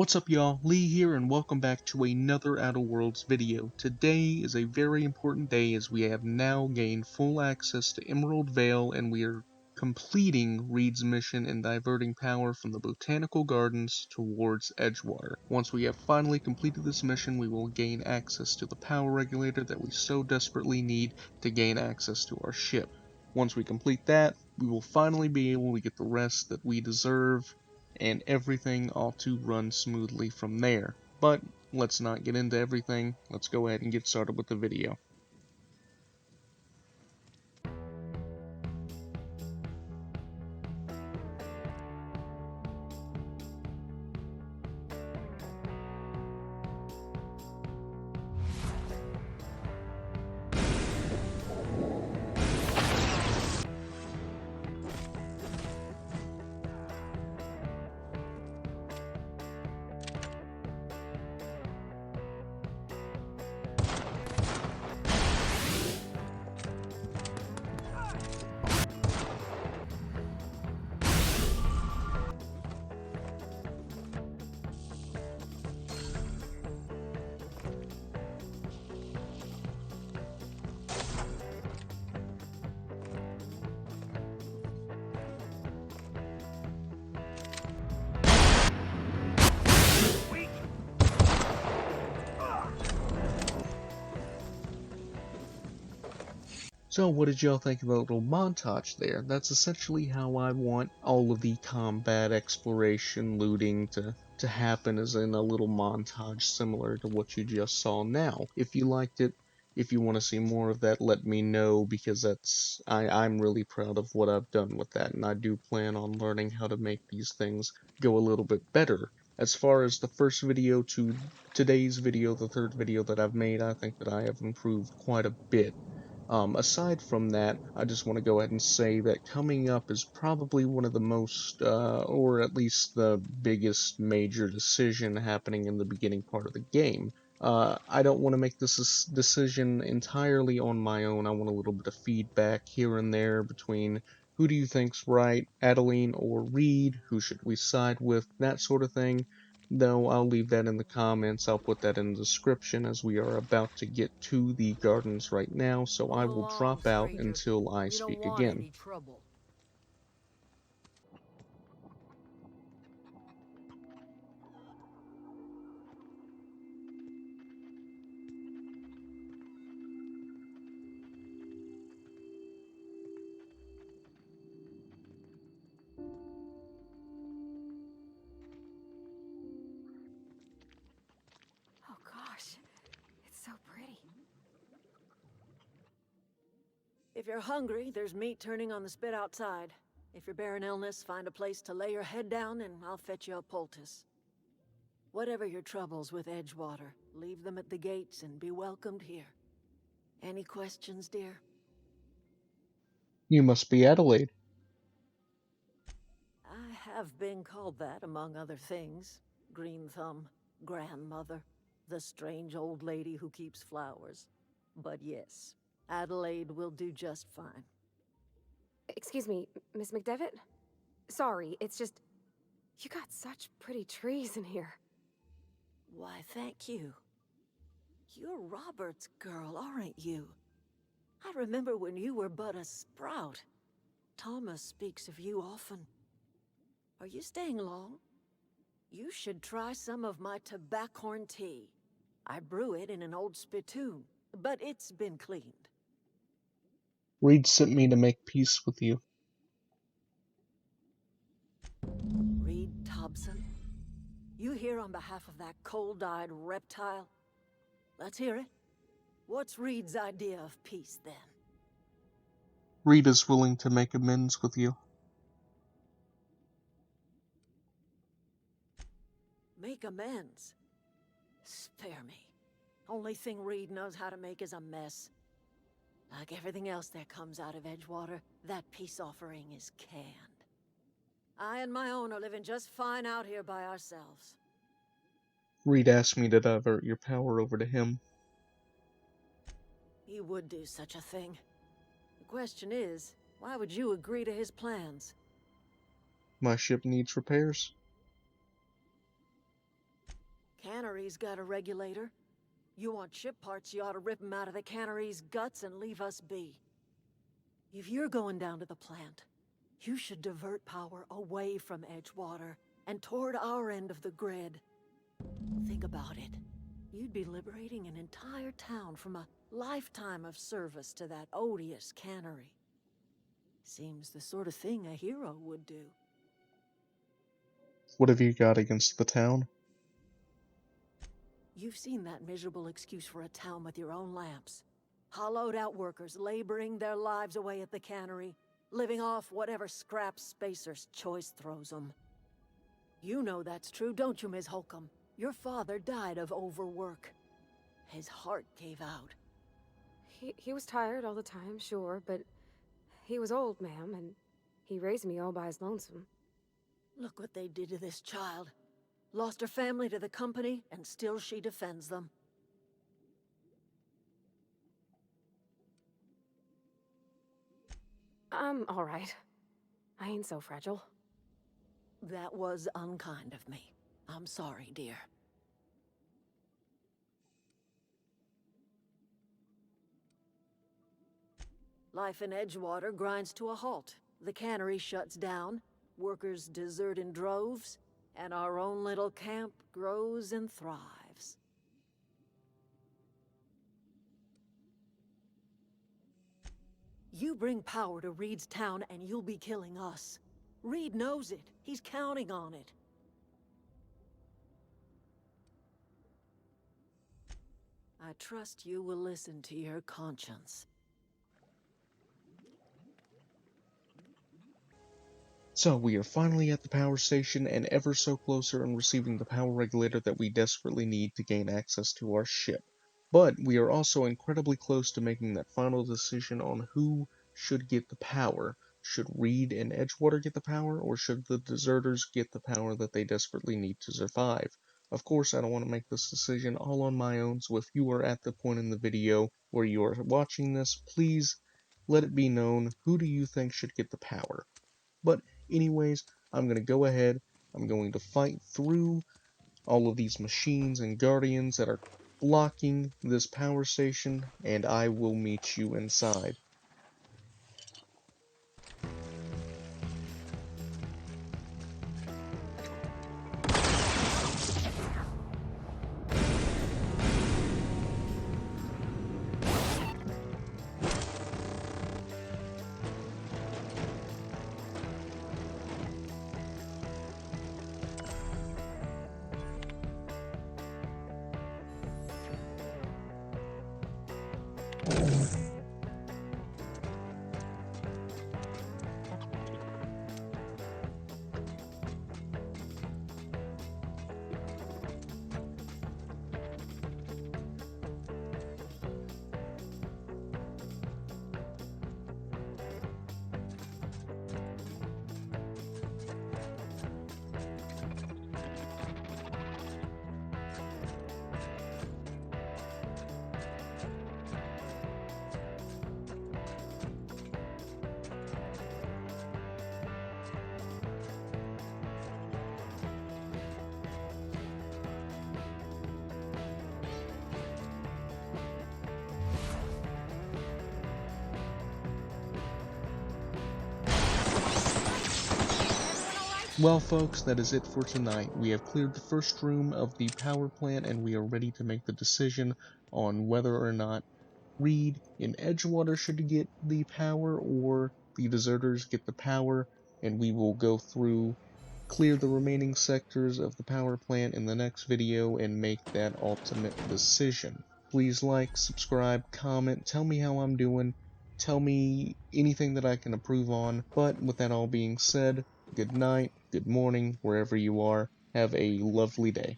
What's up y'all, Lee here and welcome back to another Outer Worlds video. Today is a very important day as we have now gained full access to Emerald Vale and we are completing Reed's mission and diverting power from the Botanical Gardens towards Edgewater. Once we have finally completed this mission, we will gain access to the power regulator that we so desperately need to gain access to our ship. Once we complete that, we will finally be able to get the rest that we deserve, and everything ought to run smoothly from there. But let's not get into everything, let's go ahead and get started with the video. So what did y'all think of the little montage there? That's essentially how I want all of the combat, exploration, looting to happen, as in a little montage similar to what you just saw now. If you liked it, if you want to see more of that, let me know, because I'm really proud of what I've done with that, and I do plan on learning how to make these things go a little bit better. As far as the first video to today's video, the third video that I've made, I think that I have improved quite a bit. Aside from that, I just want to go ahead and say that coming up is probably one of the most, or at least the biggest major decision happening in the beginning part of the game. I don't want to make this decision entirely on my own. I want a little bit of feedback here and there between who do you think's right, Adeline or Reed, who should we side with, that sort of thing. Though I'll leave that in the comments, I'll put that in the description, as we are about to get to the gardens right now, so I Come will along, drop out stranger. until I We don't speak want again. any trouble. Oh gosh, it's so pretty. If you're hungry, there's meat turning on the spit outside. If you're bearing illness, find a place to lay your head down and I'll fetch you a poultice. Whatever your troubles with Edgewater, leave them at the gates and be welcomed here. Any questions, dear? You must be Adelaide. I have been called that, among other things. Green Thumb, grandmother, the strange old lady who keeps flowers. But yes, Adelaide will do just fine. Excuse me, Miss McDevitt? Sorry, it's just... You got such pretty trees in here. Why, thank you. You're Robert's girl, aren't you? I remember when you were but a sprout. Thomas speaks of you often. Are you staying long? You should try some of my tobaccorn tea. I brew it in an old spittoon, but it's been cleaned. Reed sent me to make peace with you. Reed Thompson? You here on behalf of that cold-eyed reptile? Let's hear it. What's Reed's idea of peace, then? Reed is willing to make amends with you. Make amends? Spare me. Only thing Reed knows how to make is a mess. Like everything else that comes out of Edgewater, that peace offering is canned. I and my own are living just fine out here by ourselves. Reed asked me to divert your power over to him. He would do such a thing. The question is, why would you agree to his plans? My ship needs repairs. Cannery's got a regulator. You want ship parts, you ought to rip 'em out of the cannery's guts and leave us be. If you're going down to the plant, you should divert power away from Edgewater and toward our end of the grid. Think about it. You'd be liberating an entire town from a lifetime of service to that odious cannery. Seems the sort of thing a hero would do. What have you got against the town? You've seen that miserable excuse for a town with your own lamps. Hollowed out workers laboring their lives away at the cannery, living off whatever scraps Spacer's choice throws them. You know that's true, don't you, Ms. Holcomb? Your father died of overwork. His heart gave out. He was tired all the time, sure, but he was old, ma'am, and he raised me all by his lonesome. Look what they did to this child. Lost her family to the company, and still she defends them. I'm all right. I ain't so fragile. That was unkind of me. I'm sorry, dear. Life in Edgewater grinds to a halt. The cannery shuts down, workers desert in droves, and our own little camp grows and thrives. You bring power to Reed's town and you'll be killing us. Reed knows it. He's counting on it. I trust you will listen to your conscience. So we are finally at the power station and ever so closer in receiving the power regulator that we desperately need to gain access to our ship. But we are also incredibly close to making that final decision on who should get the power. Should Reed and Edgewater get the power, or should the deserters get the power that they desperately need to survive? Of course, I don't want to make this decision all on my own, so if you are at the point in the video where you are watching this, please let it be known, who do you think should get the power? But anyways, I'm going to go ahead, I'm going to fight through all of these machines and guardians that are blocking this power station, and I will meet you inside. Well, folks, that is it for tonight. We have cleared the first room of the power plant, and we are ready to make the decision on whether or not Reed and Edgewater should get the power or the deserters get the power, and we will go through, clear the remaining sectors of the power plant in the next video and make that ultimate decision. Please like, subscribe, comment, tell me how I'm doing, tell me anything that I can improve on. But with that all being said, good night, good morning, wherever you are. Have a lovely day.